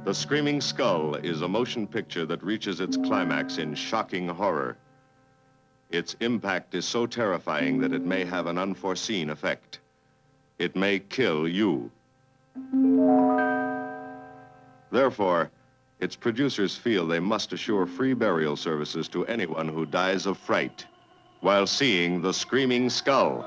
The Screaming Skull is a motion picture that reaches its climax in shocking horror. Its impact is so terrifying that it may have an unforeseen effect. It may kill you. Therefore, its producers feel they must assure free burial services to anyone who dies of fright while seeing The Screaming Skull.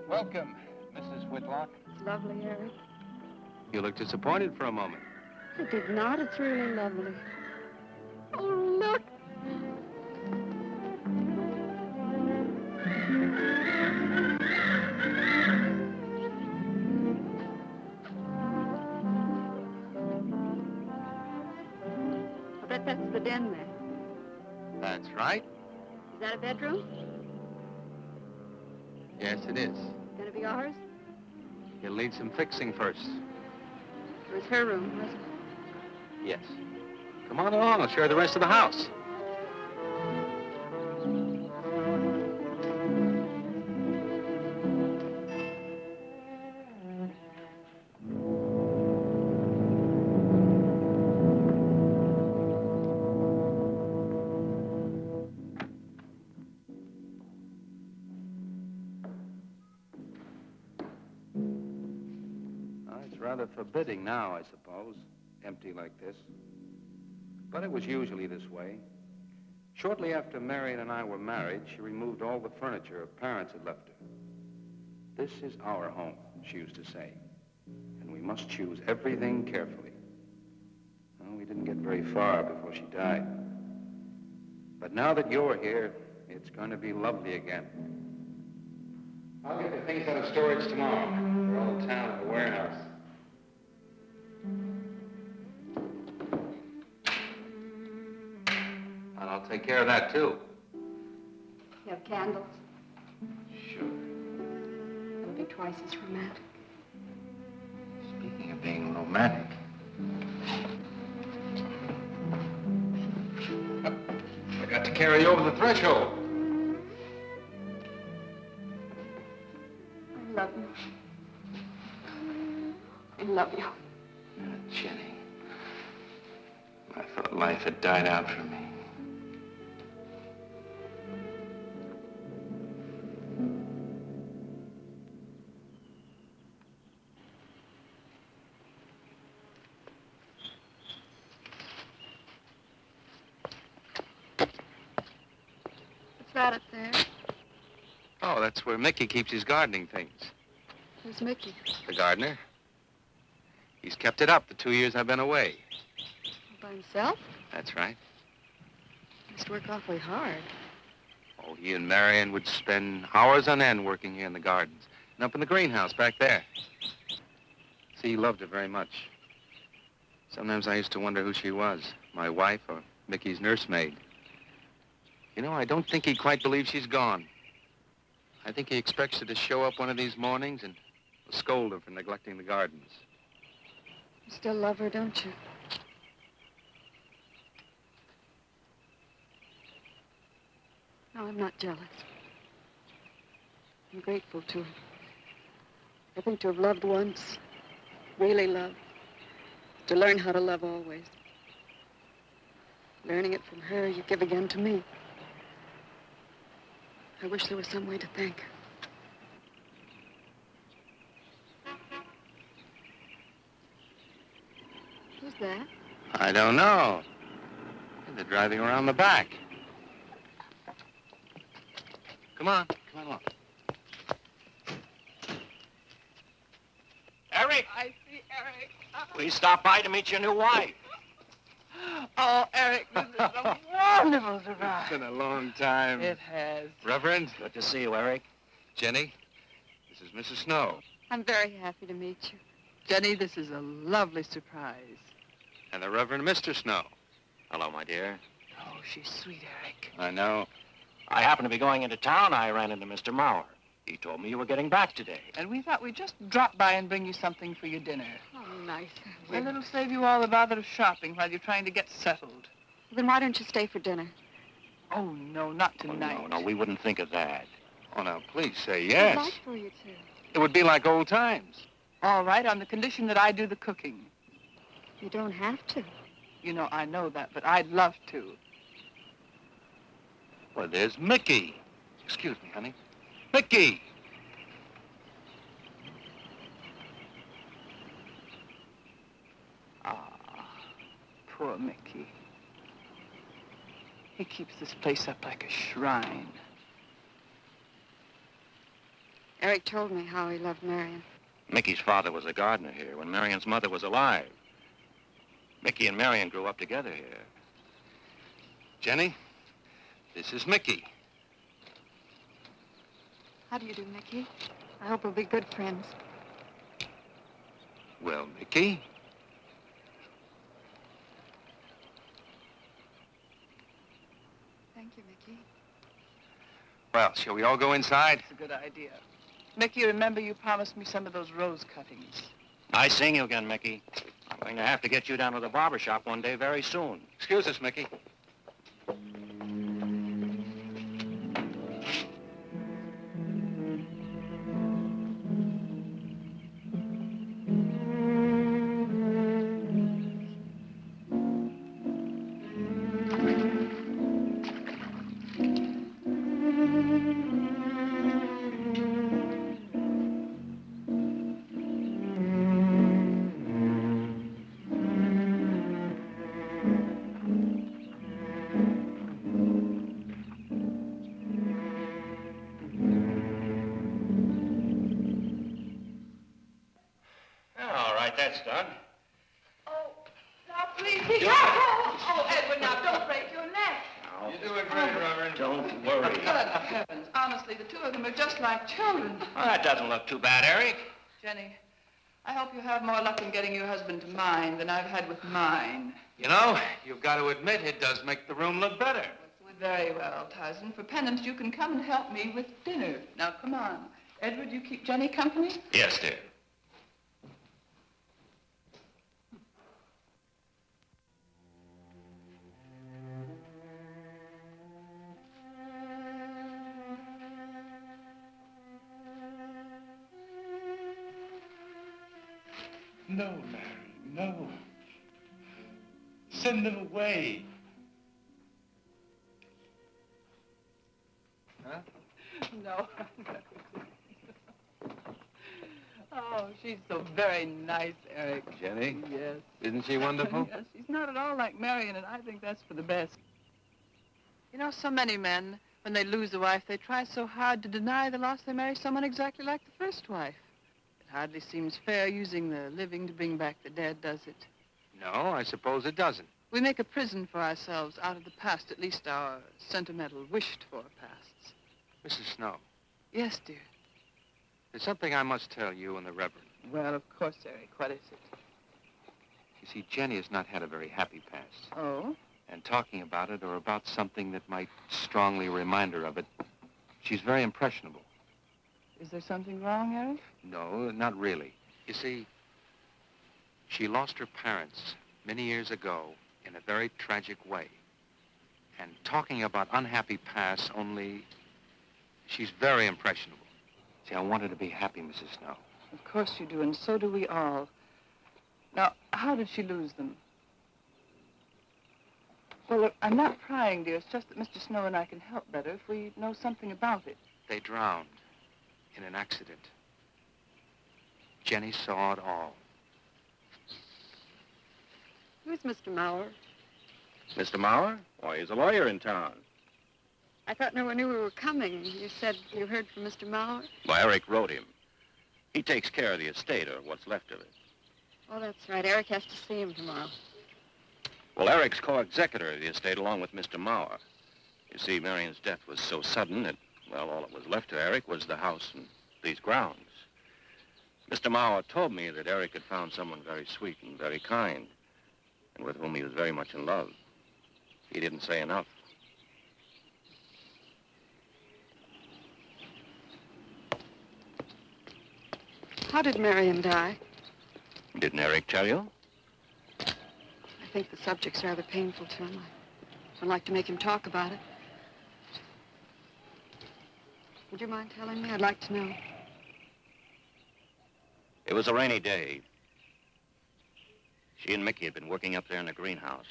Welcome, Mrs. Whitlock. It's lovely, Eric. You look disappointed for a moment. I did not. It's really lovely. Oh, look! I bet that's the den there. That's right. Is that a bedroom? Yes, it is. Gonna be ours? You'll need some fixing first. It was her room, wasn't it? Yes. Come on along. I'll show you the rest of the house. Rather forbidding now, I suppose, empty like this. But it was usually this way. Shortly after Marion and I were married, she removed all the furniture her parents had left her. This is our home, she used to say, and we must choose everything carefully. Well, we didn't get very far before she died. But now that you're here, it's going to be lovely again. I'll get the things out of storage tomorrow. They're all in town at the warehouse. And I'll take care of that, too. You have candles? Sure. It'll be twice as romantic. Speaking of being romantic. I got to carry you over the threshold. I love you. I love you. Jenny, I thought life had died out for me. that up there? Oh, that's where Mickey keeps his gardening things. Who's Mickey? The gardener. He's kept it up the 2 years I've been away. By himself? That's right. Must work awfully hard. Oh, he and Marion would spend hours on end working here in the gardens and up in the greenhouse back there. See, he loved her very much. Sometimes I used to wonder who she was, my wife or Mickey's nursemaid. You know, I don't think he quite believes she's gone. I think he expects her to show up one of these mornings and scold her for neglecting the gardens. You still love her, don't you? No, I'm not jealous. I'm grateful to her. I think to have loved once, really loved, to learn how to love always. Learning it from her, you give again to me. I wish there was some way to thank her. Who's that? I don't know. They're driving around the back. Come on along. Eric, I see Eric. we stopped by to meet your new wife. Oh, Eric, this is a wonderful surprise. It's been a long time. It has. Reverend, Good to see you, Eric. Jenny, this is Mrs. Snow. I'm very happy to meet you. Jenny, this is a lovely surprise. And the Reverend Mr. Snow. Hello, my dear. Oh, she's sweet, Eric. I know. I happened to be going into town. I ran into Mr. Mauer. He told me you were getting back today. And we thought we'd just drop by and bring you something for your dinner. Oh, nice. And it'll save you all the bother of shopping while you're trying to get settled. Then why don't you stay for dinner? Oh, no, not Oh, tonight. no, we wouldn't think of that. Oh, now, please say I'd yes. like for you to. It would be like old times. All right, on the condition that I do the cooking. You don't have to. You know, I know that, but I'd love to. Well, there's Mickey. Excuse me, honey. Mickey! Ah, poor Mickey. He keeps this place up like a shrine. Eric told me how he loved Marion. Mickey's father was a gardener here when Marion's mother was alive. Mickey and Marion grew up together here. Jenny, this is Mickey. How do you do, Mickey? I hope we'll be good friends. Well, Mickey, Thank you, Mickey. well, shall we all go inside? It's a good idea. Mickey, remember you promised me some of those rose cuttings. Nice seeing you again, Mickey. I'm going to have to get you down to the barber shop one day very soon. Excuse us, Mickey. All right, that's done. Oh, now please be careful. Oh, Edward, now don't break your neck. Now, You're doing great, Reverend. don't worry. Good heavens. Honestly, the two of them are just like children. Well, that doesn't look too bad, Eric. Jenny, I hope you have more luck in getting your husband to mine than I've had with mine. You know, you've got to admit it does make the room look better. Very well, Tyson. For penance, you can come and help me with dinner. Now, come on. Edward, you keep Jenny company? Yes, dear. No, Mary, no. Send them away. Huh? No. Oh, she's so very nice, Eric. Jenny, Yes. isn't she wonderful? Yes, she's not at all like Marion, and I think that's for the best. You know, so many men, when When they lose a wife, they try so hard to deny the loss they marry someone exactly like the first wife. It hardly seems fair using the living to bring back the dead, does it? No, I suppose it doesn't. We make a prison for ourselves out of the past, at least our sentimental, wished-for pasts. Mrs. Snow, Yes, dear. there's something I must tell you and the Reverend. Well, of course, Eric. What is it? You see, Jenny has not had a very happy past. Oh? And talking about it or about something that might strongly remind her of it, she's very impressionable. Is there something wrong, Eric? No, not really. You see, she lost her parents many years ago in a very tragic way. And talking about unhappy pasts only, she's very impressionable. See, I want her to be happy, Mrs. Snow. Of course you do, and so do we all. Now, how did she lose them? Well, look, I'm not prying, dear. It's just that Mr. Snow and I can help better if we know something about it. They drowned in an accident. Jenny saw it all. Who's Mr. Mauer? Mr. Mauer? Why, he's a lawyer in town. I thought no one knew we were coming. You said you heard from Mr. Mauer? Well, Eric wrote him. He takes care of the estate, or what's left of it. Oh, that's right. Eric has to see him tomorrow. Well, Eric's co-executor of the estate along with Mr. Mauer. You see, Marion's death was so sudden that, well, all that was left to Eric was the house and these grounds. Mr. Mauer told me that Eric had found someone very sweet and very kind, and with whom he was very much in love. He didn't say enough. How did Marion die? Didn't Eric tell you? I think the subject's rather painful to him. I don't like to make him talk about it. Would you mind telling me? I'd like to know. It was a rainy day. She and Mickey had been working up there in the greenhouse.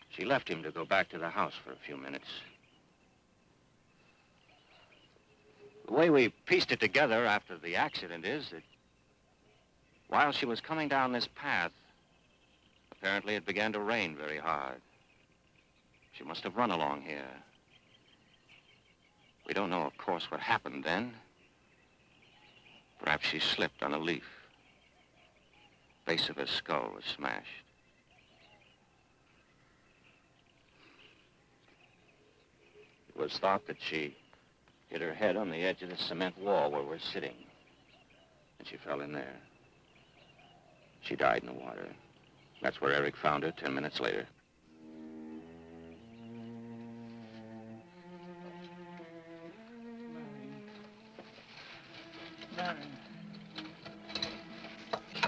She left him to go back to the house for a few minutes. The way we pieced it together after the accident is that while she was coming down this path, apparently it began to rain very hard. She must have run along here. We don't know, of course, what happened then. Perhaps she slipped on a leaf. Base of her skull was smashed. It was thought that she hit her head on the edge of the cement wall where we're sitting. And she fell in there. She died in the water. That's where Eric found her 10 minutes later.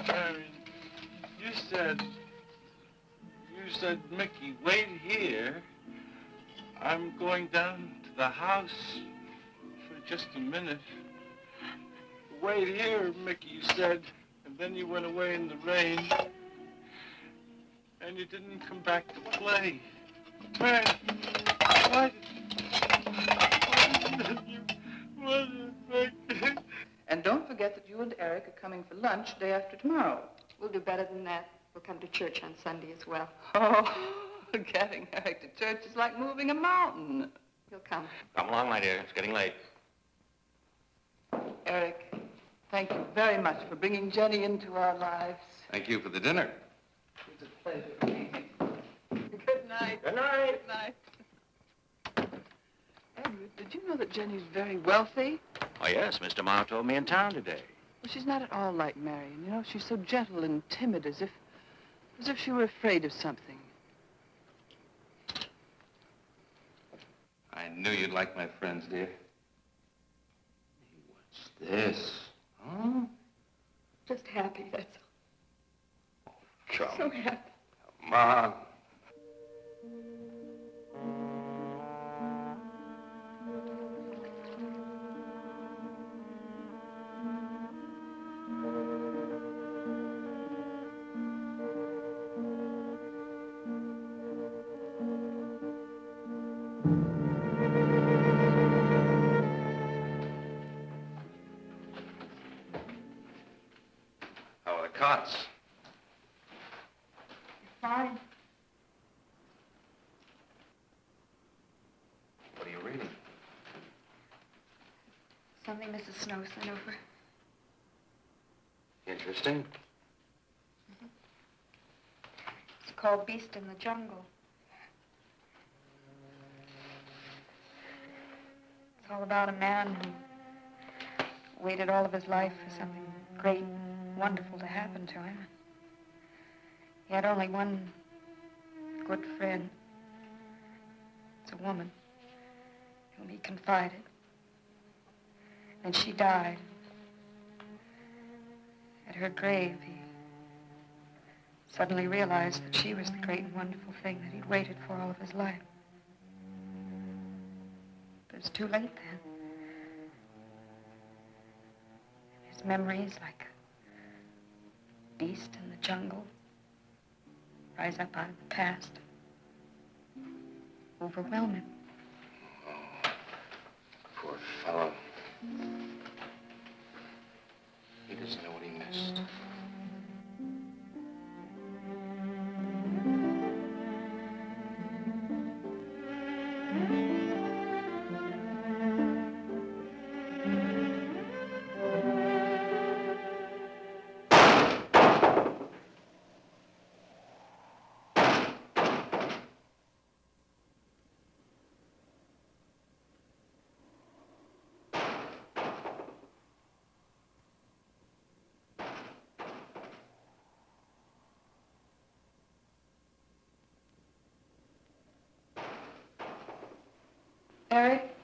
Marion, you said, Mickey, wait here. I'm going down to the house for just a minute. Wait here, Mickey, you said, and then you went away in the rain, and you didn't come back to play. Man, why did you... And don't forget that you and Eric are coming for lunch day after tomorrow. We'll do better than that. We'll come to church on Sunday as well. Oh, getting Eric to church is like moving a mountain. He'll come. Come along, my dear. It's getting late. Eric, thank you very much for bringing Jenny into our lives. Thank you for the dinner. It was a pleasure. Good night. Good night. Good night. Edward, did you know that Jenny's very wealthy? Oh, yes. Mr. Mauer told me in town today. Well, she's not at all like Marion. You know, she's so gentle and timid, as if she were afraid of something. I knew you'd like my friends, dear. What's this? Huh? Just happy, that's all. Come So happy. on. How are the cots? Fine. Something Mrs. Snow sent over. Interesting. It's called Beast in the Jungle. It's all about a man who waited all of his life for something great, wonderful to happen to him. He had only one good friend. It's a woman whom he confided. And she died. At her grave, he suddenly realized that she was the great and wonderful thing that he'd waited for all of his life. But it was too late then. His memories, like a beast in the jungle, rise up out of the past, overwhelm him. Poor fellow. He doesn't know what he missed. Eric?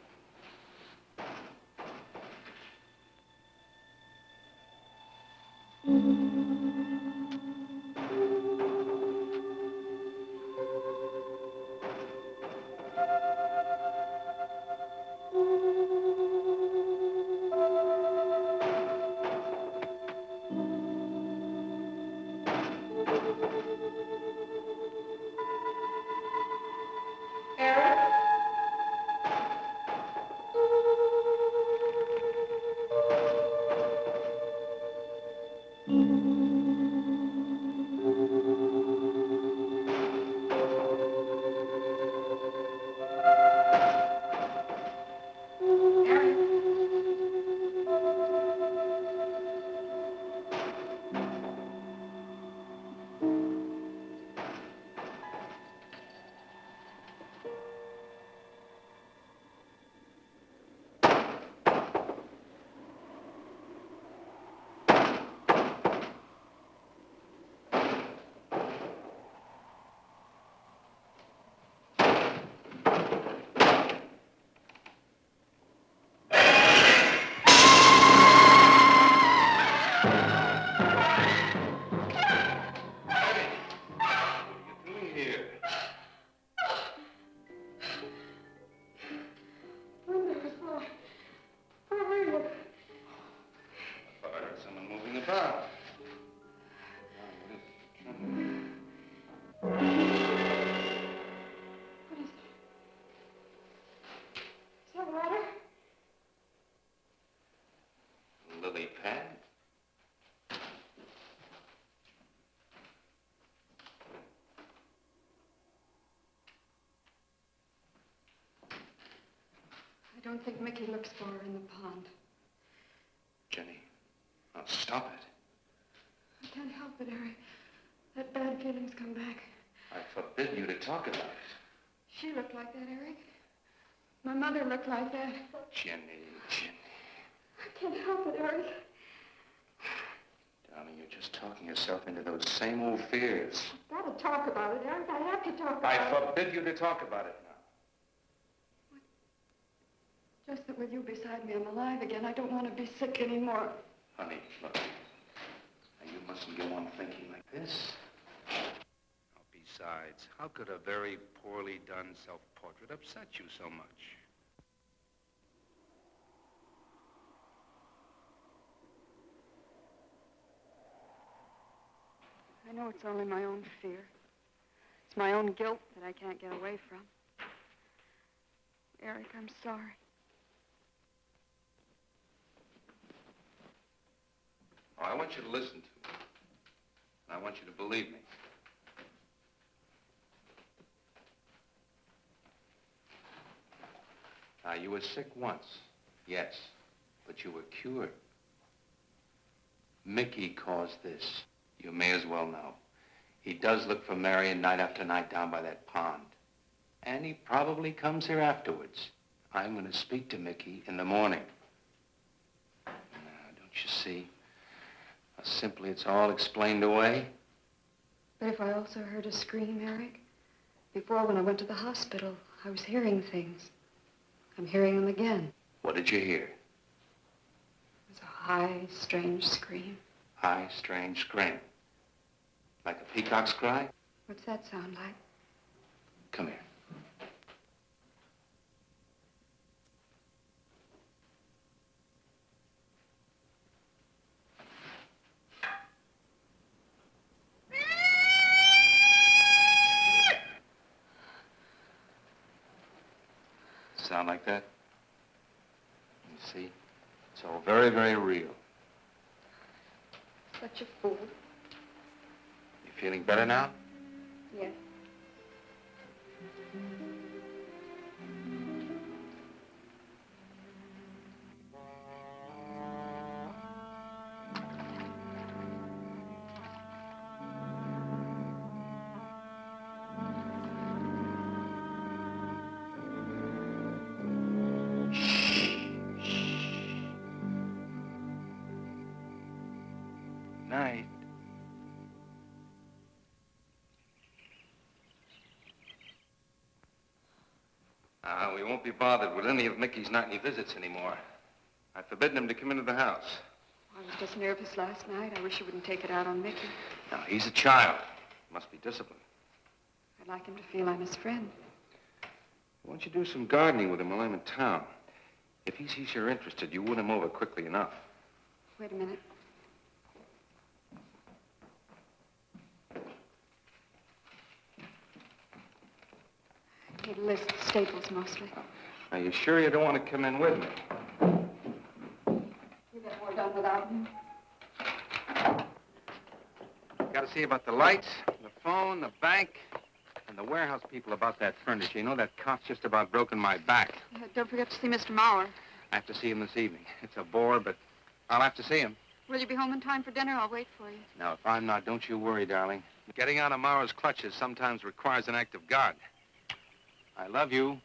Lily pad? I don't think Mickey looks for her in the pond. Jenny, now stop it. I can't help it, Eric. That bad feeling's come back. I forbid you to talk about it. She looked like that, Eric. My mother looked like that. Jenny. I can't help it, Eric. Darling, you're just talking yourself into those same old fears. I've got to talk about it, Eric. I have to talk about I it. forbid you to talk about it now. Just that with you beside me, I'm alive again. I don't want to be sick anymore. Honey, look. Now, you mustn't go on thinking like this. Besides, how could a very poorly done self-portrait upset you so much? I know it's only my own fear. It's my own guilt that I can't get away from. Eric, I'm sorry. Oh, I want you to listen to me. And I want you to believe me. Now, you were sick once, yes. But you were cured. Mickey caused this. You may as well know. He does look for Marion night after night down by that pond. And he probably comes here afterwards. I'm going to speak to Mickey in the morning. Now, don't you see? How simply it's all explained away. But if I also heard a scream, Eric, before when I went to the hospital, I was hearing things. I'm hearing them again. What did you hear? It was a high, strange scream. High, strange scream. Like a peacock's cry? What's that sound like? Come here. Sound like that? You see? It's all very, very real. Such a fool. You feeling better now? Yes. Night. We won't be bothered with any of Mickey's nightly visits anymore. I've forbidden him to come into the house. I was just nervous last night. I wish you wouldn't take it out on Mickey. No, he's a child. Must be disciplined. I'd like him to feel I'm his friend. Why don't you do some gardening with him while I'm in town? If he sees you're interested, you win him over quickly enough. Wait a minute. Need a list of staples mostly. Are you sure you don't want to come in with me? You get more done without me. Got to see about the lights, the phone, the bank, and the warehouse people about that furniture. You know, that cop's just about broken my back. Don't forget to see Mr. Maurer. I have to see him this evening. It's a bore, but I'll have to see him. Will you be home in time for dinner? I'll wait for you. Now, if I'm not, don't you worry, darling. Getting out of Maurer's clutches sometimes requires an act of God. I love you.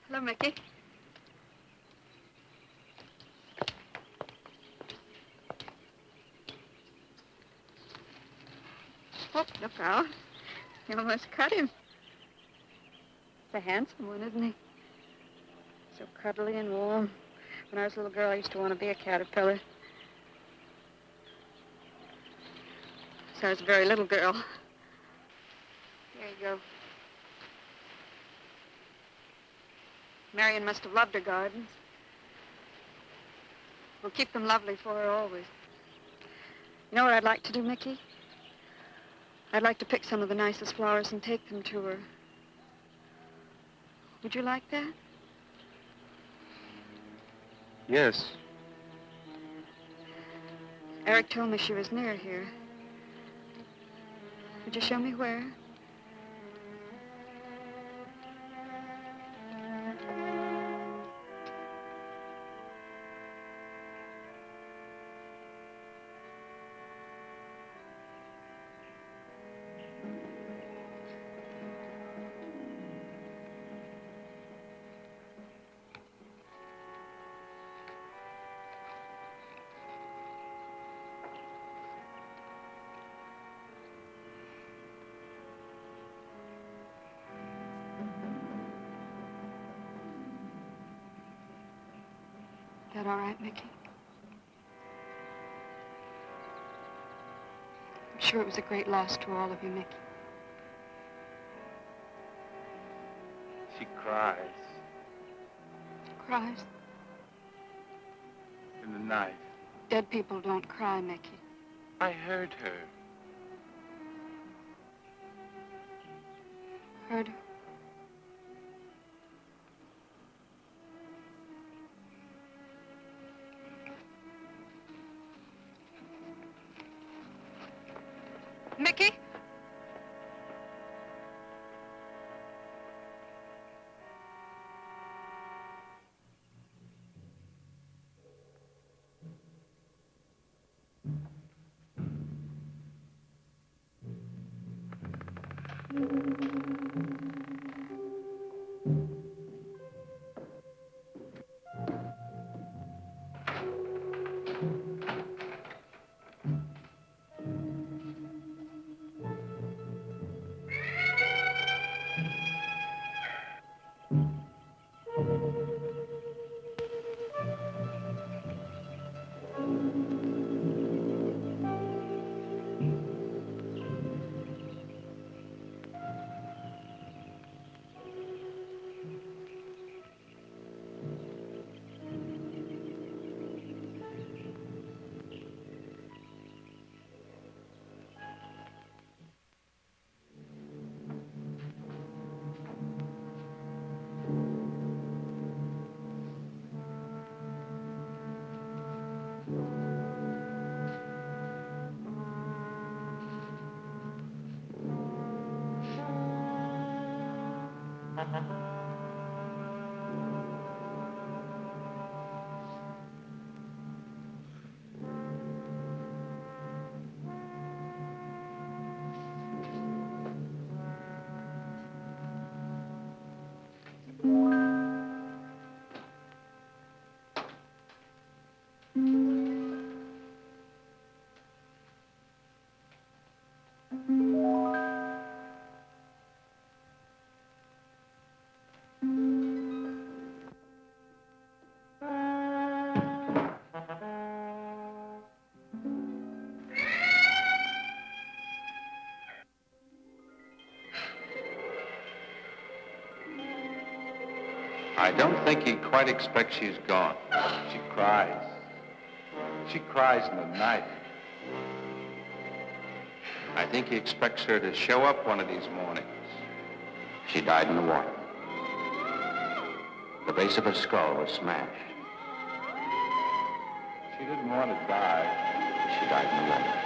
Hello, Mickey. Oh, look out. You almost cut him. He's a handsome one, isn't he? So cuddly and warm. When I was a little girl, I used to want to be a caterpillar. So I was a very little girl. Here you go. Marion must have loved her gardens. We'll keep them lovely for her always. You know what I'd like to do, Mickey? I'd like to pick some of the nicest flowers and take them to her. Would you like that? Yes. Eric told me she was near here. Would you show me where? That all right, Mickey? I'm sure it was a great loss to all of you, Mickey. She cries Cries? in the night. Dead people don't cry, Mickey. I heard her. hurt her. Mickey? I don't think he quite expects she's gone. She cries. She cries in the night. I think he expects her to show up one of these mornings. She died in the water. The base of her skull was smashed. She didn't want to die. She died in the water.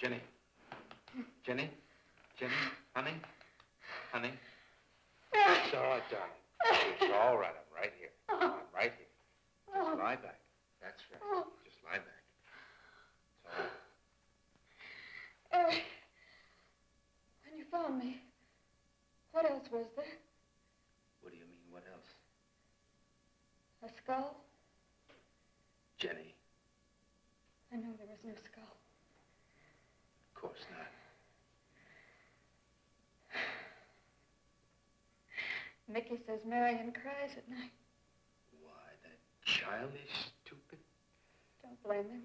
Jenny. Jenny? Jenny? Honey? Honey? It's all right, darling. It's all right. I'm right here. I'm right here. Just lie back. That's right. Just lie back. It's all right. Eric, when you found me, what else was there? What do you mean, what else? A skull? Jenny, I know there was no skull. of course not. Mickey says Marion cries at night. Why, that child is stupid. Don't blame him.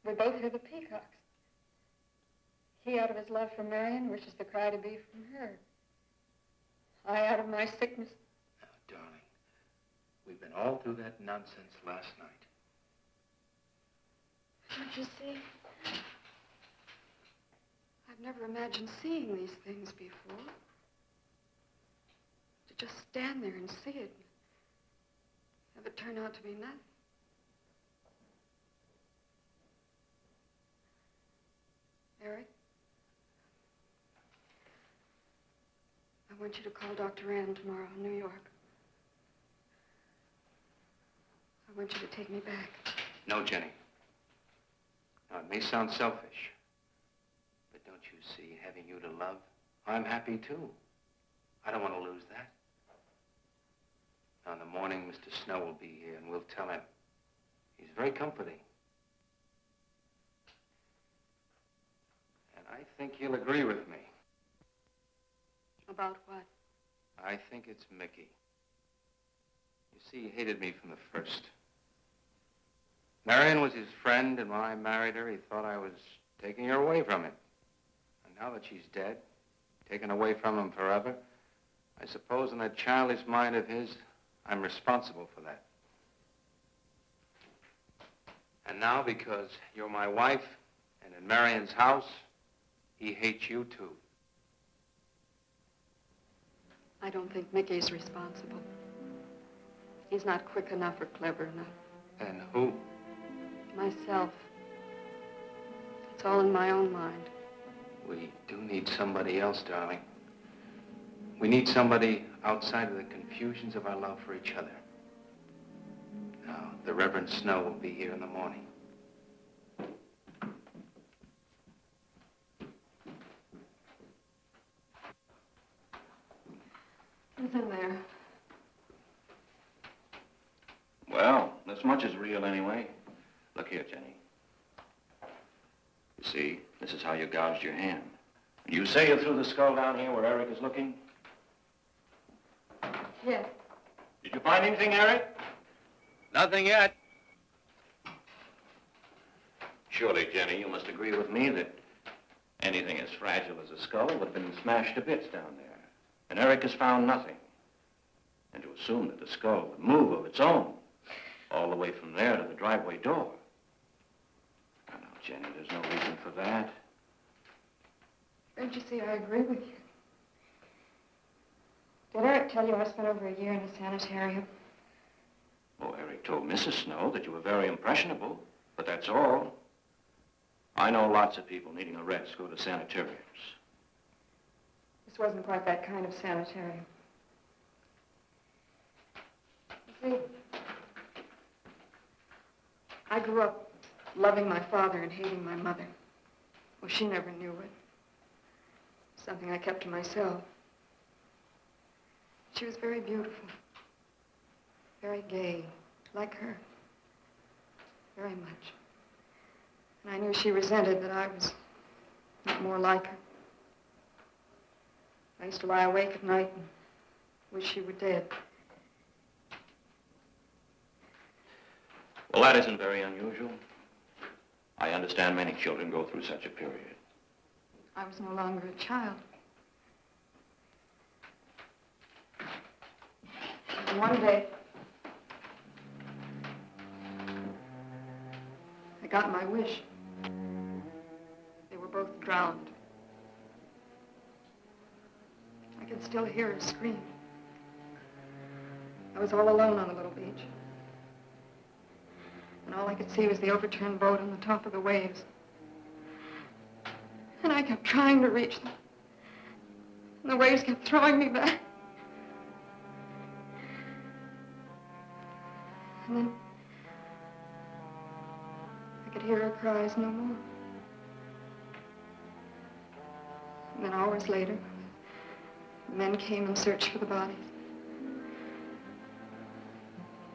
We both hear the peacocks. He, out of his love for Marion, wishes the cry to be from her. I, out of my sickness. Now, darling, we've been all through that nonsense last night. Don't you see? I've never imagined seeing these things before. To just stand there and see it. Have it turn out to be nothing. Eric? I want you to call Dr. Ann tomorrow in New York. I want you to take me back. No, Jenny. Now, it may sound selfish, but don't you see, having you to love, I'm happy too. I don't want to lose that. Now, in the morning, Mr. Snow will be here, and we'll tell him. He's very comforting. And I think he'll agree with me. About what? I think it's Mickey. You see, he hated me from the first. Marion was his friend, and when I married her, he thought I was taking her away from him. And now that she's dead, taken away from him forever, I suppose in that childish mind of his, I'm responsible for that. And now, because you're my wife, and in Marion's house, he hates you too. I don't think Mickey's responsible. He's not quick enough or clever enough. And who? Myself. It's all in my own mind. We do need somebody else, darling. We need somebody outside of the confusions of our love for each other. Now, the Reverend Snow will be here in the morning. Who's in there? Well, this much is real anyway. Look here, Jenny. You see, this is how you gouged your hand. You say you threw the skull down here where Eric is looking? Yes. Did you find anything, Eric? Nothing yet. Surely, Jenny, you must agree with me that anything as fragile as a skull would have been smashed to bits down there. And Eric has found nothing. And to assume that the skull would move of its own, all the way from there to the driveway door. Now, Jenny, there's no reason for that. Don't you see, I agree with you. Did Eric tell you I spent over a year in a sanitarium? Oh, Eric told Mrs. Snow that you were very impressionable, but that's all. I know lots of people needing a rest go to sanitariums. This wasn't quite that kind of sanitarium. You see, I grew up loving my father and hating my mother. Well, she never knew it. Something I kept to myself. She was very beautiful. Very gay, like her. Very much. And I knew she resented that I was not more like her. I used to lie awake at night and wish she were dead. Well, that isn't very unusual. I understand many children go through such a period. I was no longer a child. And one day, I got my wish. They were both drowned. I can still hear her scream. I was all alone on the little beach. And all I could see was the overturned boat on the top of the waves. And I kept trying to reach them. And the waves kept throwing me back. And then I could hear her cries no more. And then hours later, the men came and searched for the bodies.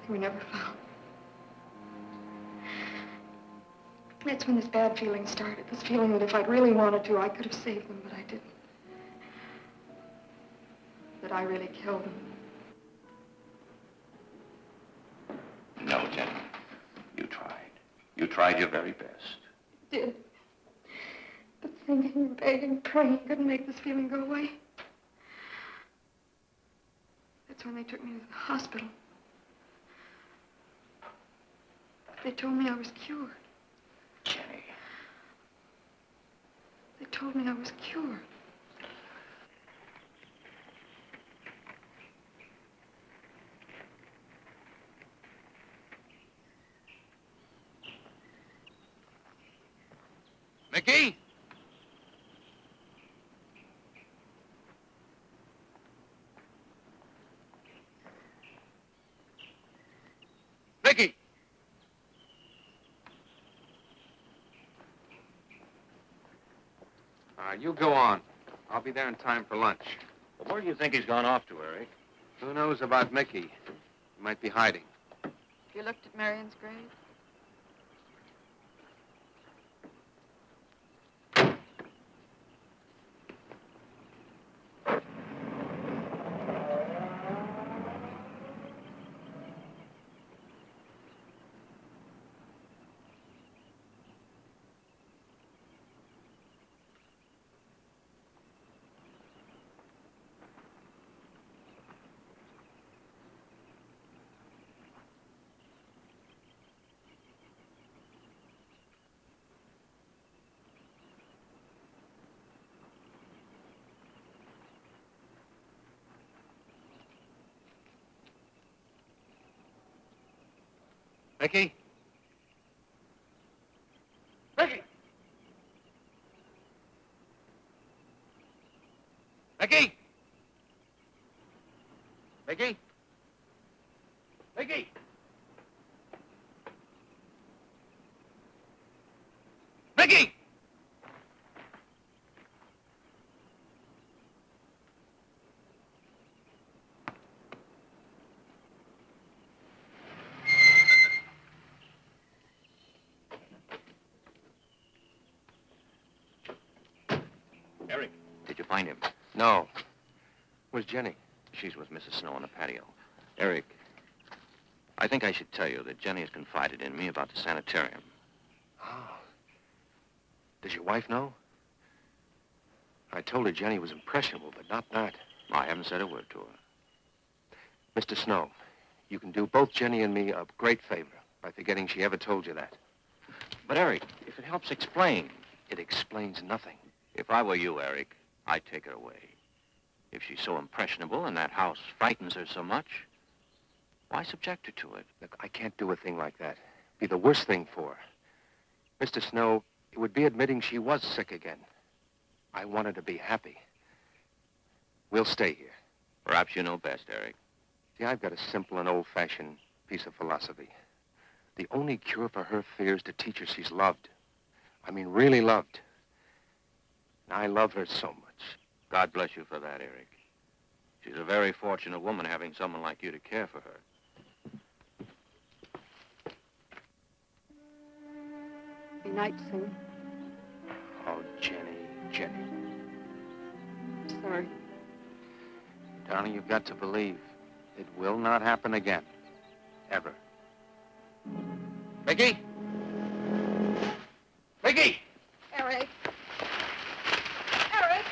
They were never found. That's when this bad feeling started. This feeling that if I'd really wanted to, I could have saved them, but I didn't. That I really killed them. No, Jenny. You tried. You tried your very best. I did. But thinking and begging and praying couldn't make this feeling go away. That's when they took me to the hospital. They told me I was cured. Jenny. They told me I was cured. Mickey? Mickey! You go on. I'll be there in time for lunch. Well, where do you think he's gone off to, Eric? Who knows about Mickey? He might be hiding. You looked at Marion's grave? Mickey? Mickey! Mickey! Mickey? Mickey! Mickey! Eric, did you find him? No. Where's Jenny? She's with Mrs. Snow on the patio. Eric, I think I should tell you that Jenny has confided in me about the sanitarium. Oh. Does your wife know? I told her Jenny was impressionable, but not that. I haven't said a word to her. Mr. Snow, you can do both Jenny and me a great favor by forgetting she ever told you that. But, Eric, if it helps explain. It explains nothing. If I were you, Eric, I'd take her away. If she's so impressionable and that house frightens her so much, why subject her to it? Look, I can't do a thing like that. It'd be the worst thing for her. Mr. Snow, it would be admitting she was sick again. I want her to be happy. We'll stay here. Perhaps you know best, Eric. See, I've got a simple and old-fashioned piece of philosophy. The only cure for her fear is to teach her she's loved. I mean, really loved. And I love her so much. God bless you for that, Eric. She's a very fortunate woman having someone like you to care for her. Be night soon. Oh, Jenny, Jenny. Sorry. Darling, you've got to believe it will not happen again. Ever. Mickey? Mickey! Eric. Eric!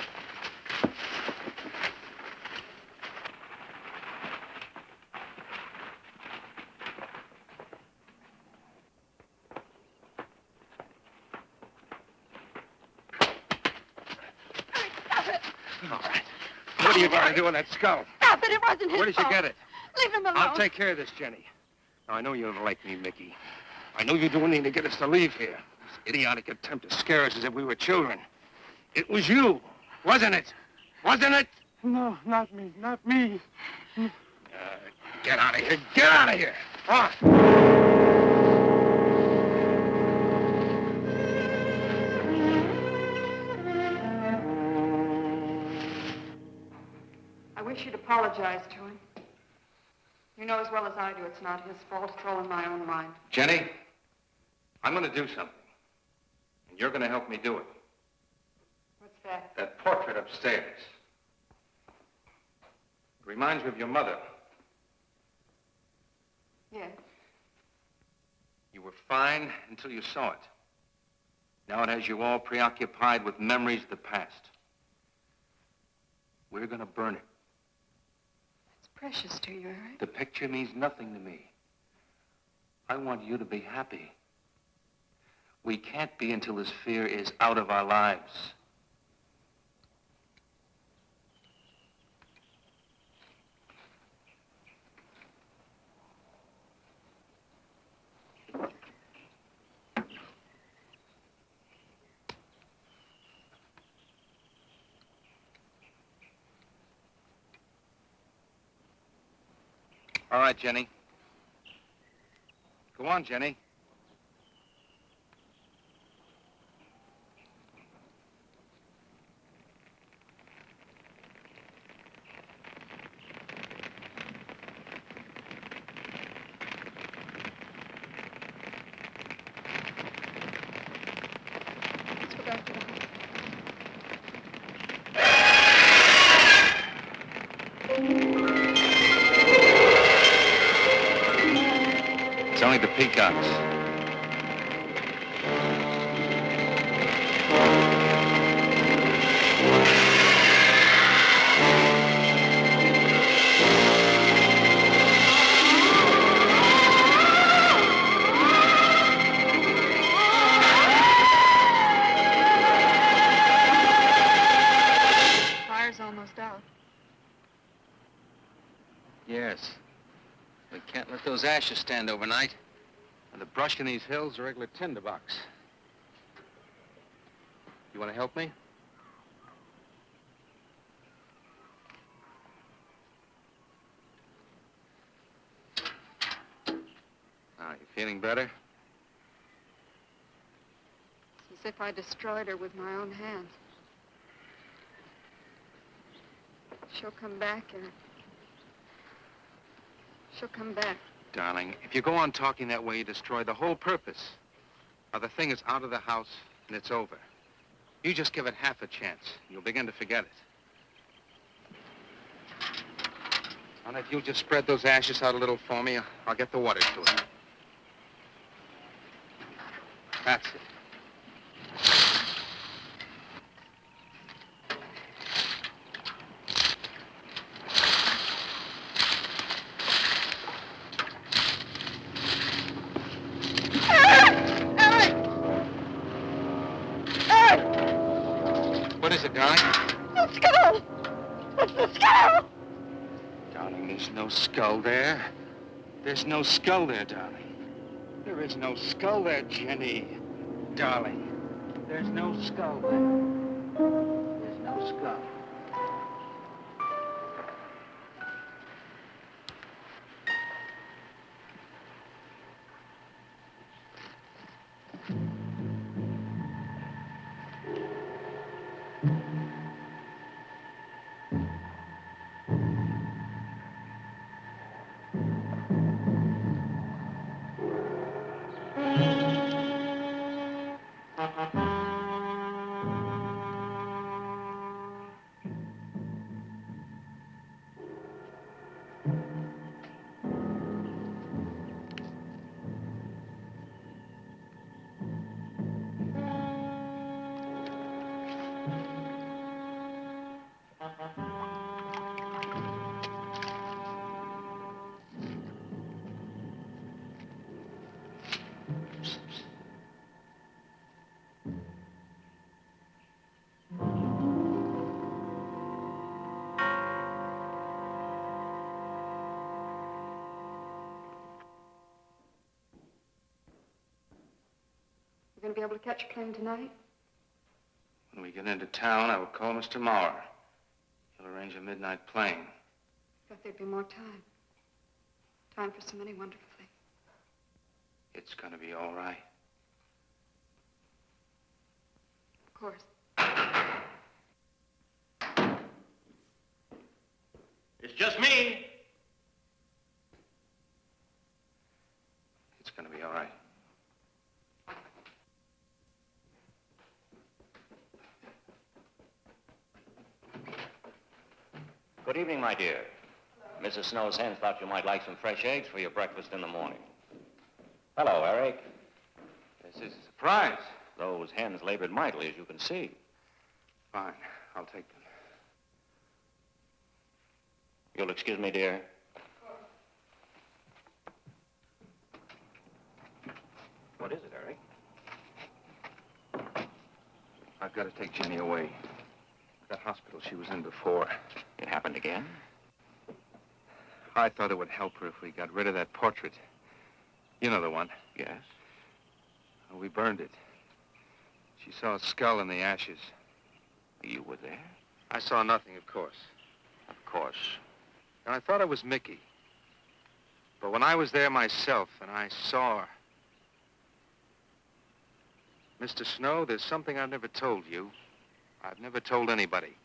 Eric, stop it! All right. What are you going to do with that skull? Stop it! It wasn't his Where did you fault. get it? Leave him alone. I'll take care of this, Jenny. Now, I know you don't like me, Mickey. I know you're doing anything to get us to leave here. This idiotic attempt to scare us as if we were children. It was you, wasn't it? Wasn't it? No, not me, not me. Get out of here. Get out of here. On. I wish you'd apologize to him. You know as well as I do it's not his fault. It's all in my own mind. Jenny, I'm going to do something. And you're going to help me do it. What's that? That portrait upstairs. It reminds me of your mother. Yes. You were fine until you saw it. Now it has you all preoccupied with memories of the past. We're going to burn it. It's precious to you, Eric. The picture means nothing to me. I want you to be happy. We can't be until this fear is out of our lives. All right, Jenny. Go on, Jenny. Let's go back to the house. It's only the peacocks. Fire's almost out. Yes. We can't let those ashes stand overnight. And the brush in these hills are regular tinderbox. You want to help me? Now, you feeling better? It's as if I destroyed her with my own hands. She'll come back, Eric. She'll come back. Darling, if you go on talking that way, you destroy the whole purpose. Now, the thing is out of the house, and it's over. You just give it half a chance, and you'll begin to forget it. Now, if you'll just spread those ashes out a little for me, I'll get the water to it. That's it. What is it, darling? The skull! It's the skull! Darling, there's no skull there. There's no skull there, darling. There is no skull there, Jenny. Darling, there's no skull there. There's no skull. We're going to be able to catch a plane tonight? When we get into town, I will call Mr. Maurer. He'll arrange a midnight plane. But there'd be more time. Time for so many wonderful things. It's gonna be all right. Of course. It's just me. It's gonna be all right. Good evening, my dear. Mrs. Snow's hens thought you might like some fresh eggs for your breakfast in the morning. Hello, Eric. This is a surprise. Those hens labored mightily, as you can see. Fine, I'll take them. You'll excuse me, dear. What is it, Eric? I've got to take Jenny away. That hospital she was in before. It happened again? I thought it would help her if we got rid of that portrait. You know the one. Yes. Well, we burned it. She saw a skull in the ashes. You were there? I saw nothing, of course. Of course. And I thought it was Mickey. But when I was there myself and I saw her... Mr. Snow, there's something I've never told you. I've never told anybody.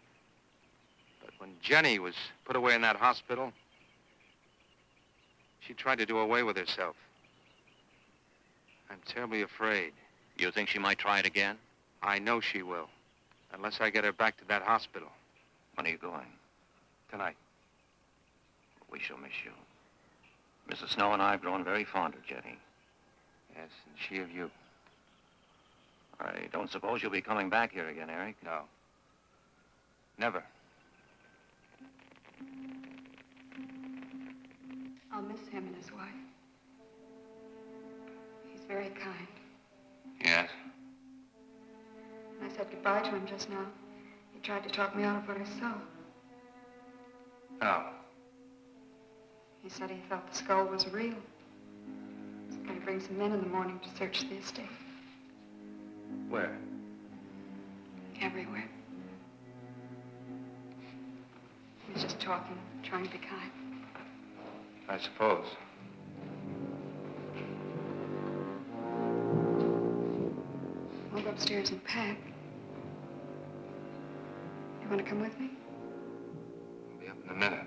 But when Jenny was put away in that hospital, she tried to do away with herself. I'm terribly afraid. You think she might try it again? I know she will, unless I get her back to that hospital. When are you going? Tonight. We shall miss you. Mrs. Snow and I have grown very fond of Jenny. Yes, and she of you. I don't suppose you'll be coming back here again, Eric? No. Never. I'll miss him and his wife. He's very kind. Yes? When I said goodbye to him just now, he tried to talk me out of what I saw. Oh. He said he thought the skull was real. He's going to bring some men in the morning to search the estate. Where? Everywhere. He was just talking, trying to be kind. I suppose. I'll go upstairs and pack. You want to come with me? I'll be up in a minute.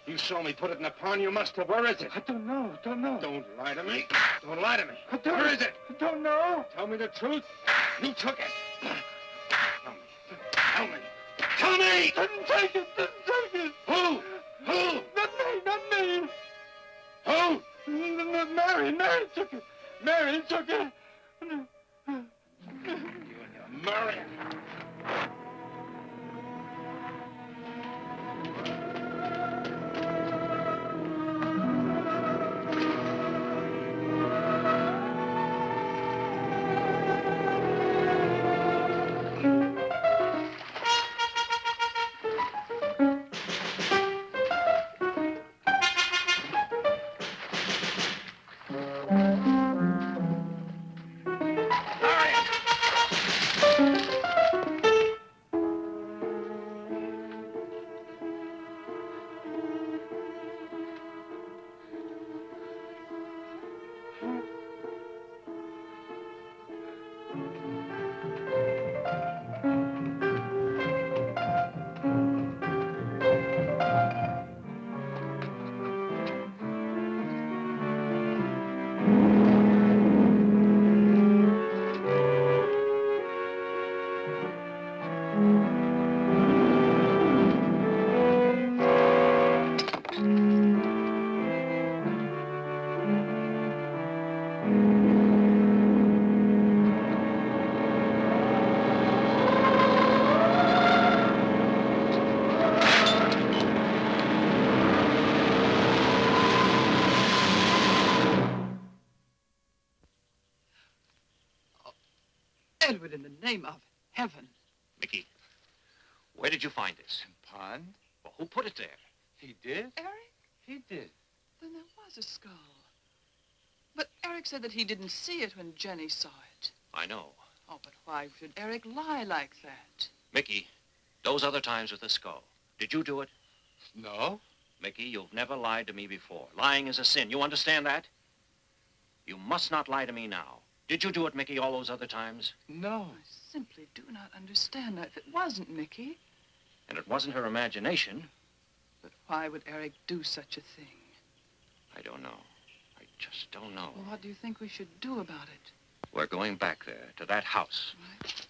You saw me put it in the pond. You must have. Where is it? I don't know. Don't lie to me. Don't lie to me. Where is it? I don't know. Tell me the truth. You took it. Tell me. Tell me! Didn't take it. Who? Not me. Who? Mary took it. Mary took it. You and your Murray. Edward, in the name of heaven. Mickey, where did you find this? Pond? Well, who put it there? He did? Eric? He did. Then there was a skull. But Eric said that he didn't see it when Jenny saw it. I know. Oh, but why should Eric lie like that? Mickey, those other times with the skull, did you do it? No. Mickey, you've never lied to me before. Lying is a sin. You understand that? You must not lie to me now. Did you do it, Mickey, all those other times? No. I simply do not understand that. If it wasn't Mickey, And it wasn't her imagination. but why would Eric do such a thing? I don't know. I just don't know. Well, what do you think we should do about it? We're going back there, to that house. Right?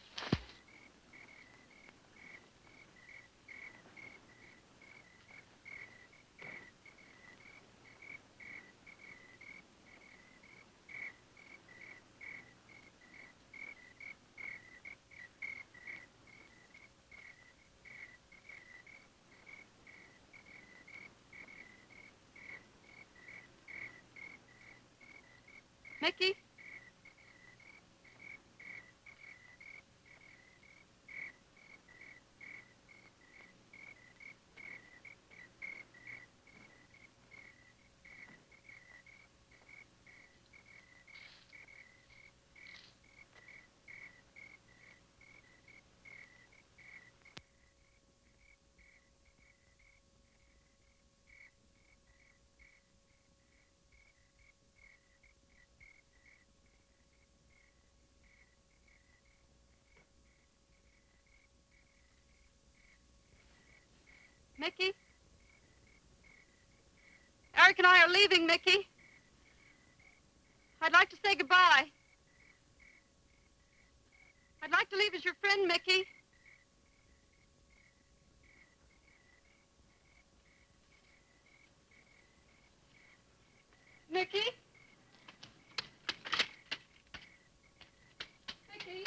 Mickey? Mickey? Eric and I are leaving, Mickey. I'd like to say goodbye. I'd like to leave as your friend, Mickey. Mickey? Mickey?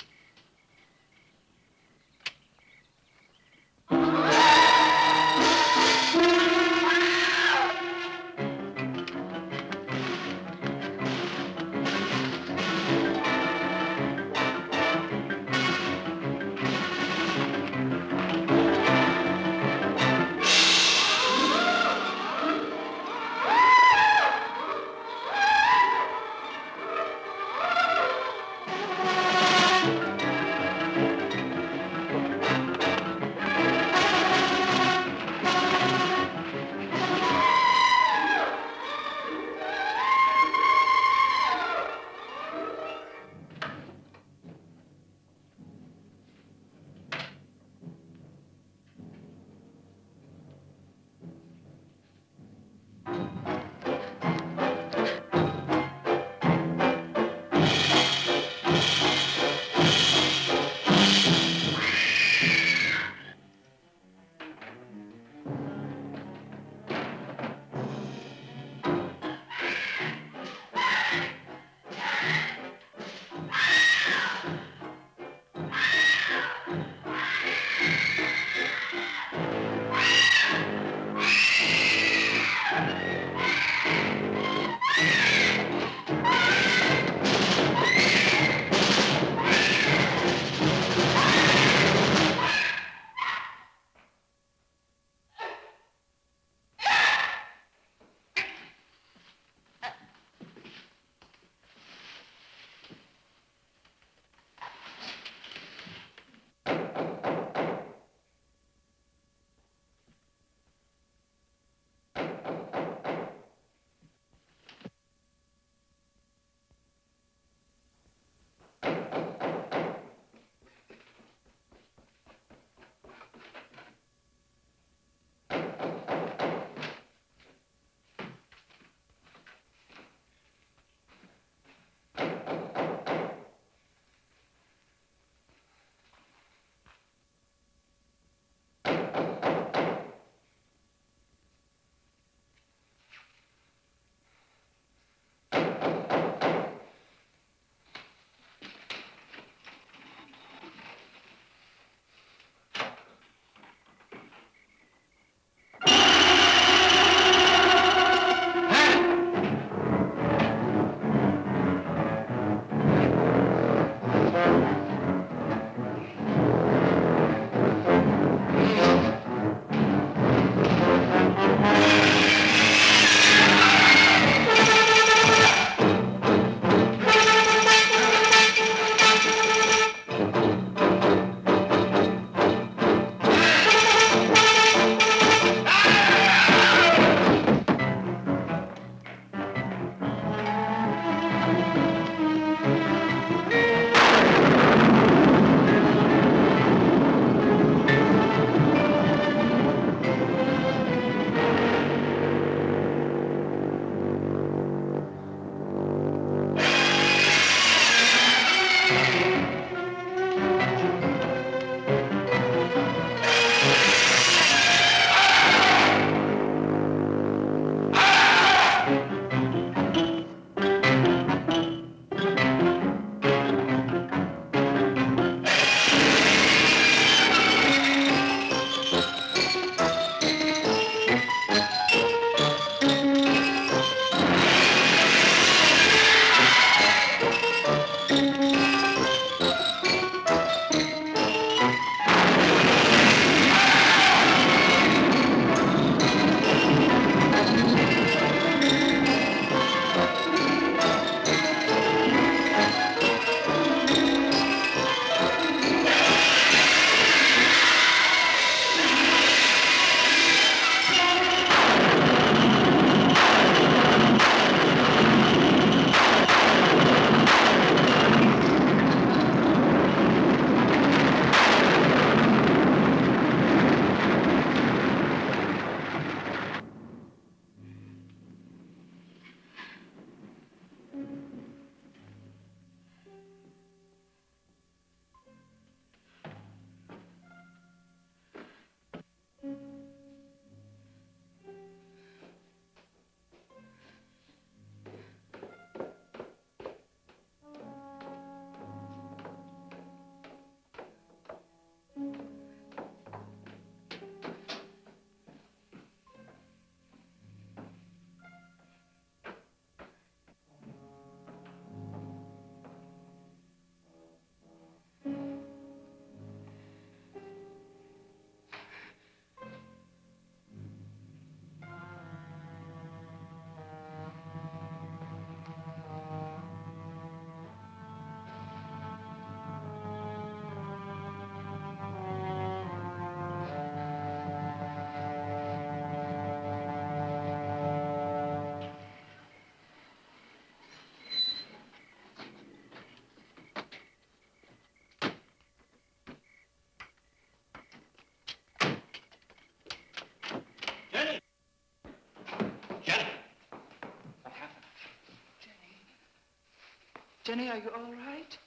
Jenny, are you all right?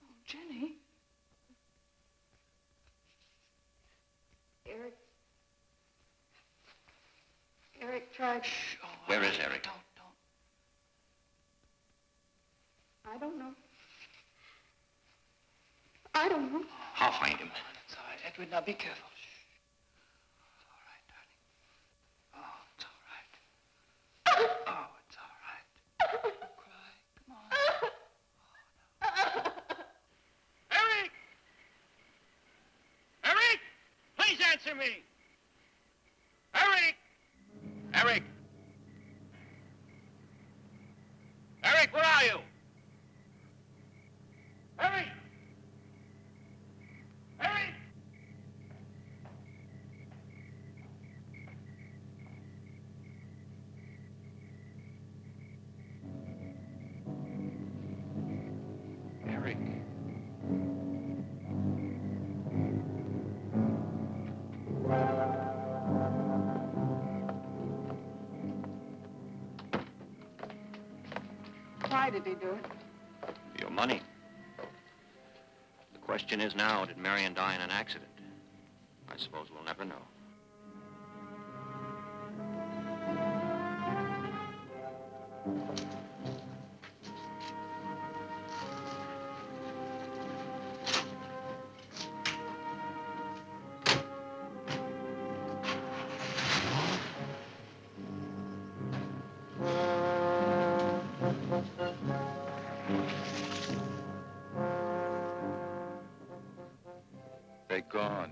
Oh, Jenny. Eric tried. Shh. Oh, Where is Eric? Don't. I don't know. I don't know. I'll find him. It's all right, Edward. Now be careful. Shh. It's all right, darling. Oh, it's all right. Oh, it's all right. Don't cry. Come on. Eric! Eric! Please answer me! Eric! Eric! Eric, where are you? Eric! Eric! Eric. Why did he do it? Your money. The question is now, did Marion die in an accident? I suppose we'll never know. They're gone.